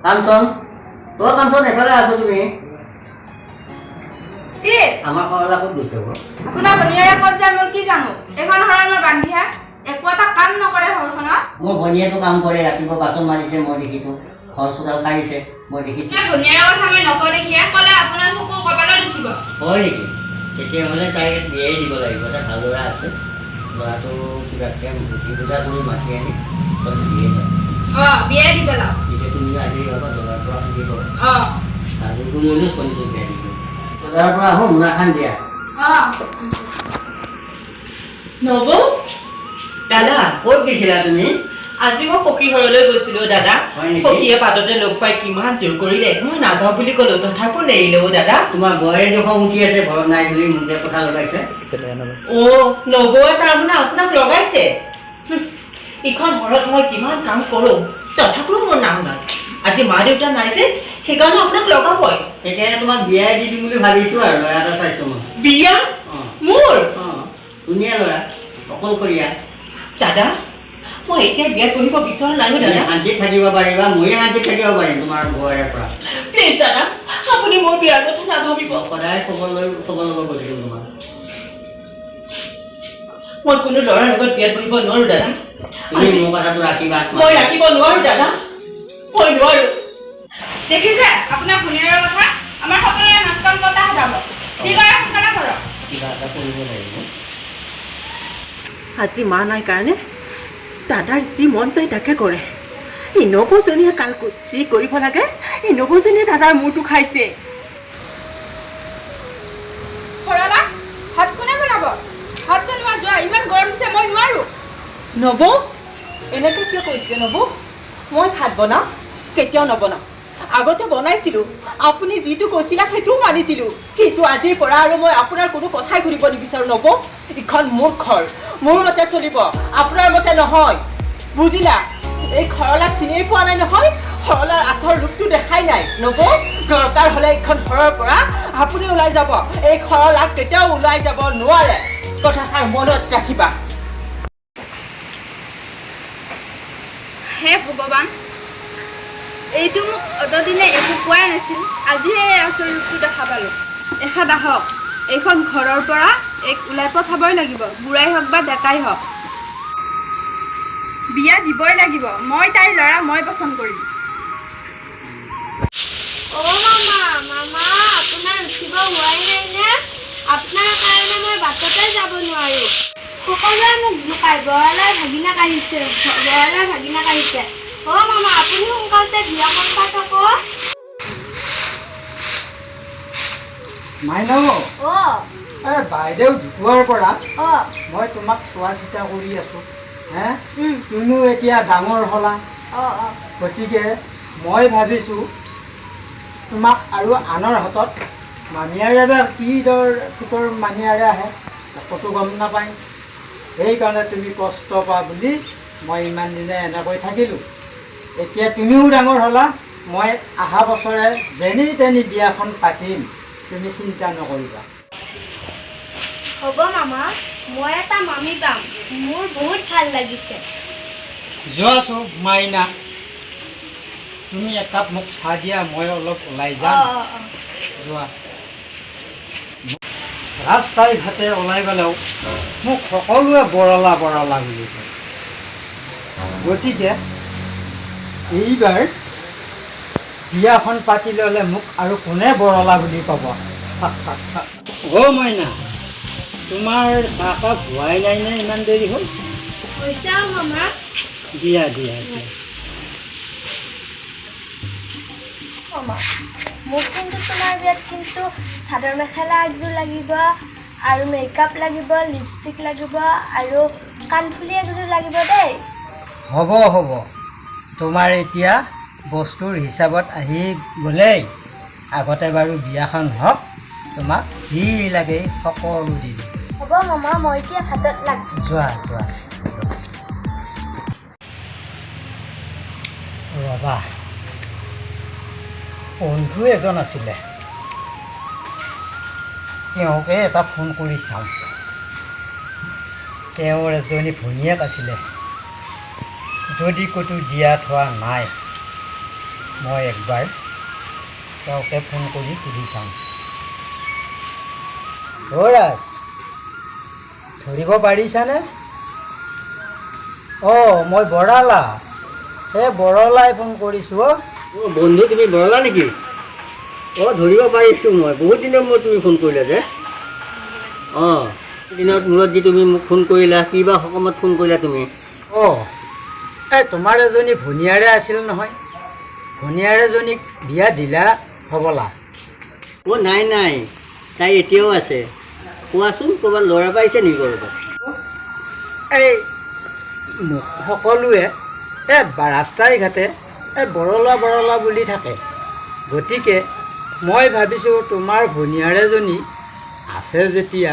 কাঞ্চন কাঞ্চন এফালে আছো তুমি কি আমাৰ কমলা ক'ত গৈছে আপোনাৰ ভনিয়াৰে ক'ত যায় মই কি জানো এখন হৰণৰ বান্ধিহে একো এটা কাম নকৰে ঘৰখনত মোৰ ভনিয়াটো কাম কৰে ৰাতিপুৱা বাচন মাজিছে মই দেখিছো ঘৰ চোতাল কাঢ়িছে মই দেখিছো ভনিয়াৰ কথা মই নকওঁ দেখিয়ে ক'লে আপোনাৰ চকু কপালত উঠিব হয় নেকি তেতিয়াহ'লে তাইক বিয়াই দিব লাগিব এটা ভাল ল'ৰা আছে ল'ৰাটো কিবাকে বুদ্ধি বুজা কৰি মাতি আনি বিয়ে বিয়াই দি পেলাও এতিয়া তুমি আজি হ'বা বজাৰৰ পৰা সুধিব আৰু মইও ছোৱালীটো বিয়া দিব বজাৰৰ পৰা আহোঁ মুনাখান দিয়া নব দাদা ক'ত গৈছিলা তুমি আজি মই সখীৰ ঘৰলৈ গৈছিলো দাদা সখীয়ে পাততে লগ পাই কিমান জোৰ কৰিলে মই নাযাওঁ বুলি ক'লো তথাপিও নেৰিলে দাদা তোমাৰ বৰে জোখৰ উঠি আছে ঘৰত নাই বুলি মুখে কথা লগাইছে নবৌৱে তাৰমানে আপোনাক লগাইছে ইখন ঘৰত মই কিমান কাম কৰোঁ তথাপিও মোৰ নাম নাই আজি মা দেউতা নাই যে সেইকাৰণে আপোনাক লগাবই সেইকাৰণে তোমাক বিয়াই দি দিম বুলি ভাবিছোঁ আৰু ল'ৰা এটা চাইছোঁ মই বিয়া মোৰ ধুনীয়া ল'ৰা অকলশৰীয়া দাদা মই এতিয়া বিয়াত বহিব বিচৰা নাই দাদা শান্তিত থাকিব পাৰিবা ময়ে শান্তিত থাকিব পাৰিম তোমাৰ বৰে পৰা প্লিজ দাদা আপুনি মোৰ বিয়াৰ কথা নাভাবিব সদায় খবৰ ল'ব গৈছিলোঁ তোমাক মই কোনো ল'ৰাৰ লগত বিয়াত বহিব নোৱাৰো দাদা তুমি মোৰ কথাটো ৰাখিবা মই ৰাখিব নোৱাৰো দাদা মই নোৱাৰো দেখিছে আপোনাৰ ভনিয়াৰৰ কথা আমাৰ সকলোৰে নাটক কথা হটাব যি কৰে সোনকালে কৰক কিবা এটা কৰিব লাগিব আজি মা নাই কাৰণে দাদাৰ যি মন যায় তাকে কৰে এই নবৌজনীয়ে কাল যি কৰিব লাগে এই নবৌজনীয়ে দাদাৰ মূৰটো খাইছে সৰলা ভাত কোনে বনাব ভাত বনোৱা যোৱা ইমান গৰম দিছে মই নোৱাৰো নবৌ এনেকৈ কিয় কৈছে নবৌ মই ভাত বনাওঁ কেতিয়াও নবনাওঁ আগতে বনাইছিলোঁ আপুনি যিটো কৈছিলে সেইটোও মানিছিলোঁ কিন্তু আজিৰ পৰা আৰু মই আপোনাৰ কোনো কথাই শুনিব নিবিচাৰোঁ নবৌ ইখন মোৰ ঘৰ মোৰ মতে চলিব আপোনাৰ মতে নহয় বুজিলা এই সৰলাক চিনি পোৱা নাই নহয় সৰলাৰ আচল ৰূপটো দেখাই নাই নবৌ দৰকাৰ হ'লে এইখন ঘৰৰ পৰা আপুনি ওলাই যাব এই সৰলাক কেতিয়াও ওলাই যাব নোৱাৰে কথাষাৰ মনত ৰাখিবা হে ভগৱান এইটো মোক অতদিনে একো কোৱাই নাছিল আজিহে এই আচল ৰূপটো দেখা পালোঁ এখাত আহক এইখন ঘৰৰ পৰা এক ওলাই পঠাবই লাগিব বুঢ়াই হওক বা ডেকাই হওক বিয়া দিবই লাগিব মই তাইৰ ল'ৰা মই পচন্দ কৰিম মামা আপোনাৰ উঠিব হোৱাই নাই নে আপোনাৰ কাৰণে মই বাটতে যাব নোৱাৰো সকলোৱে মোক জোকায় বৰালাৰ ভাগিনাক আহিছে মামা আপুনি সোনকালতে বিয়াখন পাতক মাইনাও বাইদেউ ঢুকোৱাৰ পৰা মই তোমাক চোৱা চিতা কৰি আছোঁ তুমিও এতিয়া ডাঙৰ হ'লা গতিকে মই ভাবিছোঁ তোমাক আৰু আনৰ হাতত মামীয়াৰে বা কি দৰ ফুটৰ মামীয়াৰে আহে ক'তো গম নাপায় সেইকাৰণে তুমি কষ্ট পোৱা বুলি মই ইমান দিনে এনেকৈ থাকিলোঁ এতিয়া তুমিও ডাঙৰ হ'লা মই অহা বছৰে যেনি তেনি বিয়াখন পাতিম তুমি চিন্তা নকৰিবা হ'ব মামা মই এটা মামী পাম মোৰ বহুত ভাল লাগিছে যোৱাচোন মাইনা তুমি একাপ মোক চাহ দিয়া মই অলপ ওলাই যাম যোৱা ৰাস্তাই ঘাটে ওলাই গ'লেও মোক সকলোৱে বৰলা বুলি কয় গতিকে এইবাৰ বিয়াখন পাতি ল'লে মোক আৰু কোনে বৰলা বুলি ক'ব অ' মইনা তোমাৰ চাহকাপ হোৱাই নাই নে ইমান দেৰি হ'ল হৈছে মামা দিয়া মোক কিন্তু তোমাৰ বিয়াত কিন্তু চাদৰ মেখেলা একযোৰ লাগিব আৰু মেকআপ লাগিব লিপষ্টিক লাগিব আৰু কাণফুলি একযোৰ লাগিব দেই হ'ব তোমাৰ এতিয়া বস্তুৰ হিচাপত আহি গ'লেই আগতে বাৰু বিয়াখন হওক তোমাক যি লাগে সকলো দি দিম হ'ব মামা মই এতিয়া ভাতত লাগি যোৱা ৰবা বন্ধু এজন আছিলে তেওঁকে এটা ফোন কৰি চাওঁ তেওঁৰ এজনী ভনীয়েক আছিলে যদি ক'তো দিয়া থোৱা নাই মই একবাৰ তেওঁকে ফোন কৰি সুধি চাওঁ। অ' ৰাজ, ধৰিব পাৰিছানে? অঁ, মই বৰালা। এই বৰলাই ফোন কৰিছোঁ। অ' বন্ধু, তুমি বৰলা নেকি? অঁ, ধৰিব পাৰিছোঁ মই। বহুত দিনৰ মূৰত তুমি ফোন কৰিলা যে। অঁ, দিনত মূৰত যি তুমি মোক ফোন কৰিলা, কিবা সকামত ফোন কৰিলা তুমি? অঁ, এই তোমাৰ এজনী ভনীয়াৰে আছিল নহয়, ভনীয়াৰেজনীক বিয়া দিলা হ'বলা? অ' নাই নাই, তাই এতিয়াও আছে। কোৱাচোন, ক'ৰবাত ল'ৰা পাইছে নেকি ক'ৰবাত? এই সকলোৱে এই ৰাস্তাই ঘাটে এই বৰলা বৰলা বুলি থাকে, গতিকে মই ভাবিছোঁ তোমাৰ ভনীয়াৰেজনী আছে যেতিয়া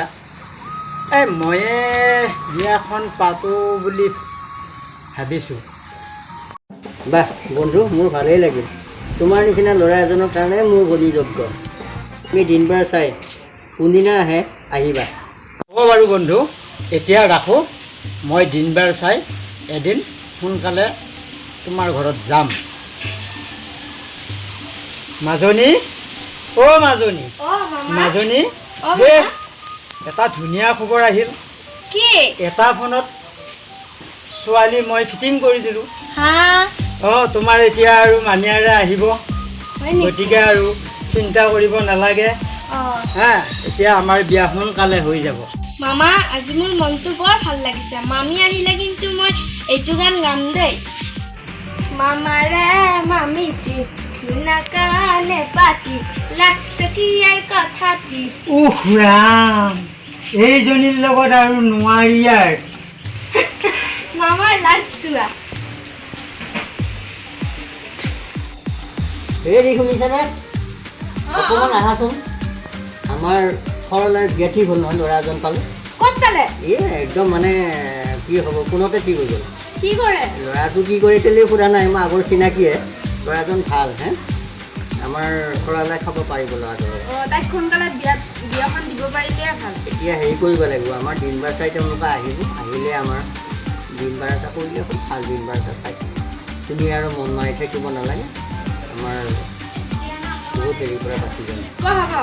এই ময়ে বিয়াখন পাতোঁ বুলি ভাবিছোঁ। বাহ বন্ধু, মোৰ ভালেই লাগিল। তোমাৰ নিচিনা ল'ৰা এজনৰ কাৰণে মোৰ ভনী যোগ্য। তুমি দিন বাৰ চাই কোনদিনা আহে আহিবা। হ'ব বাৰু বন্ধু, এতিয়া ৰাখোঁ। মই দিন বাৰ চাই এদিন সোনকালে তোমাৰ ঘৰত যাম। মাজনী, অ' মাজনী, মাজনী, হে এটা ধুনীয়া খবৰ আহিল। কি? এটা ফোনত ছোৱালী মই ফিটিং কৰি দিলোঁ। অঁ, তোমাৰ এতিয়া আৰু মানিয়াৰে আহিব, গতিকে আৰু চিন্তা কৰিব নালাগে। হা, এতিয়া আমাৰ বিয়া সোনকালে হৈ যাব। মামা, আজি মোৰ মনটো বৰ ভাল লাগিছে। মামী আহিলে কিন্তু মই এইটো গান গাম দেই। মামাৰে মামিটি নাকানে পাতি লাখটকীয়াৰ কথাটি। উফ ৰাম, এইজনীৰ লগত আৰু নোৱাৰি আৰু। মামাৰ লাজ চোৱা। এই শুনিছানে? অকণমান আহাচোন। আমাৰ সৰলাই বিয়া ঠিক হ'ল নহয়, ল'ৰা এজন পালোঁ। ক'ত পালে? এই একদম মানে কি হ'ব, কোনোতে ঠিক হৈ গ'ল। কি কৰে? ল'ৰাটো কি কৰে এতিয়ালৈ সোধা নাই, মই আগৰ চিনাকিয়ে। ল'ৰাজন ভাল। হে, আমাৰ সৰলাই খাব পাৰিব ল'ৰাটো। তাইক সোনকালে বিয়াখন দিব পাৰিলে ভাল। এতিয়া হেৰি কৰিব লাগিব, আমাৰ দিন বাৰ চাই তেওঁলোকে আহিব। আহিলে আমাৰ দিন বাৰ এটা কৰিলে হ'ল, ভাল দিন বাৰ এটা চাই। তুমি আৰু মন মাৰি থাকিব নালাগে, আমাৰ বহুত হেৰিৰ পৰা বাচি যাম। হ'ব,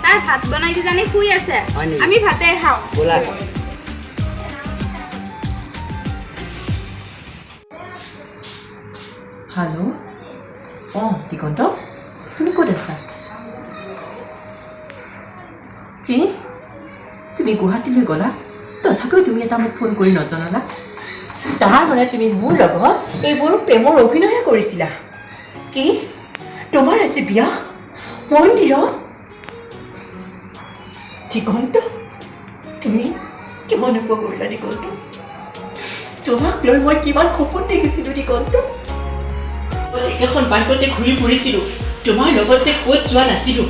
তাই ভাত বনাই কিজানি শুই আছে। হয় নেকি? আমি ভাতে খাওঁ। ব'লা। হেল্ল', অঁ দিগন্ত, তুমি ক'ত আছা? কি তুমি গুৱাহাটীলৈ গ'লা? তথাপিও তুমি এটা মোক ফোন কৰি নজনালা? তাৰমানে তুমি মোৰ লগত এইবোৰ প্ৰেমৰ অভিনয়হে কৰিছিলা? কি তোমাৰ আজি বিয়া মন্দিৰত? দিগন্ত, তুমি কিমান এনেকুৱা কৰিলা দিগন্ত? তোমাক লৈ মই কিমান সপোন দেখিছিলোঁ দিগন্ত। একেখন বাইকতে ঘূৰি ফুৰিছিলোঁ, তোমাৰ লগত যে ক'ত যোৱা নাছিলোঁ।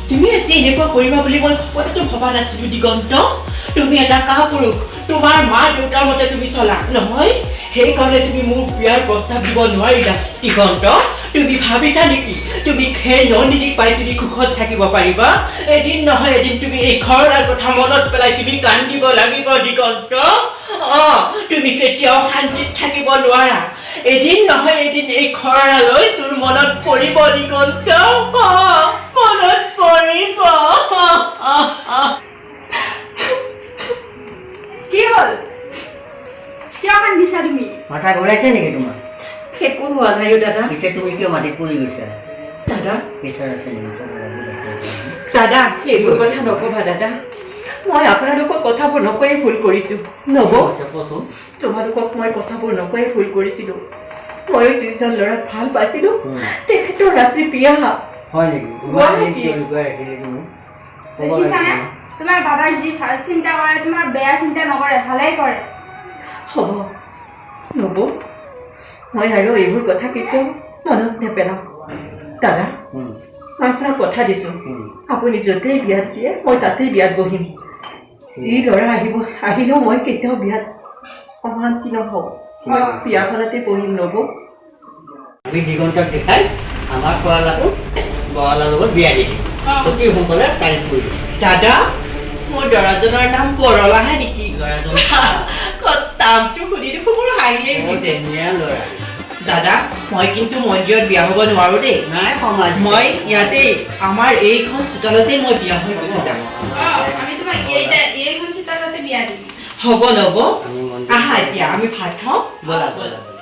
তুমি আজি এনেকুৱা কৰিবা বুলি মই সপোনতো ভবা নাছিলোঁ দিগন্ত। তুমি এটা কাপুৰুষ, তোমাৰ মা দেউতাৰ মতে তুমি চলা নহয়, সেইকাৰণে তুমি মোৰ বিয়াৰ প্ৰস্তাৱ দিব নোৱাৰিলা দিগন্ত। তুমি ভাবিছা নেকি তুমি সেই নন্দিনীক পাই তুমি সুখত থাকিব পাৰিবা? এদিন নহয় এদিন তুমি এই ঘৰৰ কথা মনত পেলাই তুমি কান্দিব লাগিব দিগন্ত। তুমি কেতিয়াও শান্তিত থাকিব নোৱাৰা। এদিন নহয় এদিন এই ঘৰলৈ তোৰ মনত পৰিব দিগন্ত, মনত পৰিব। কি হ'ল? কিয় কান্দিছা তুমি? মাথা ঘূৰাইছে নেকি তোমাৰ? একো হোৱা নাই অ' দাদা। পিছে তুমি কিয় মাটিত পৰি গৈছা? দাদা, প্ৰেছাৰ আছে নেকি? দাদা এইবোৰ কথা নক'বা দাদা। মই আপোনালোকক কথাবোৰ নকৈয়ে ভুল কৰিছোঁ। নব, কোৱাচোন। তোমালোকক মই কথাবোৰ নকৈয়ে ভুল কৰিছিলোঁ। ময়ো যিজন ল'ৰাক ভাল পাইছিলোঁ তেখেতৰ আজি বিয়া। হয় নেকি? দেখিছানে? তোমাৰ দাদাই যি ভাল চিন্তা কৰে, তোমাৰ বেয়া চিন্তা নকৰে, ভালেই কৰে। হ'ব নব, মই আৰু এইবোৰ কথা কেতিয়াও মনত নেপেলাম। দাদা, মই আপোনাক কথা দিছোঁ, আপুনি য'তেই বিয়াত দিয়ে মই তাতেই বিয়াত বহিম। যি ল'ৰা আহিলেও মই কেতিয়াও বিয়াত অশান্তি নহওঁ। বিয়াখনতে বহিম নব। আমি দিগন্তক দেখাই আমাৰ খোৱালাটো বৰালাৰ লগত বিয়া দি দিম। অতি সোনকালে তাৰিখ কৰি দিম। দাদা, মোৰ ল'ৰাজনৰ নাম বৰলাহে নেকি? ল'ৰাজন নামটো শুনি দেখোন মোৰ হাঁহিয়ে উঠিছে। ধুনীয়া ল'ৰা। দাদা, মই কিন্তু মন্দিৰত বিয়া হ'ব নোৱাৰো দেই নাই সমাজ মই ইয়াতে আমাৰ এইখন চোতালতে মই বিয়া হৈ গুচি যাম আমি তোমাক এইখন চিতালতে বিয়া দিম হ'ব নব আমি মন্দিৰ আহা এতিয়া আমি ভাত খাওঁ ব'লা ব'লা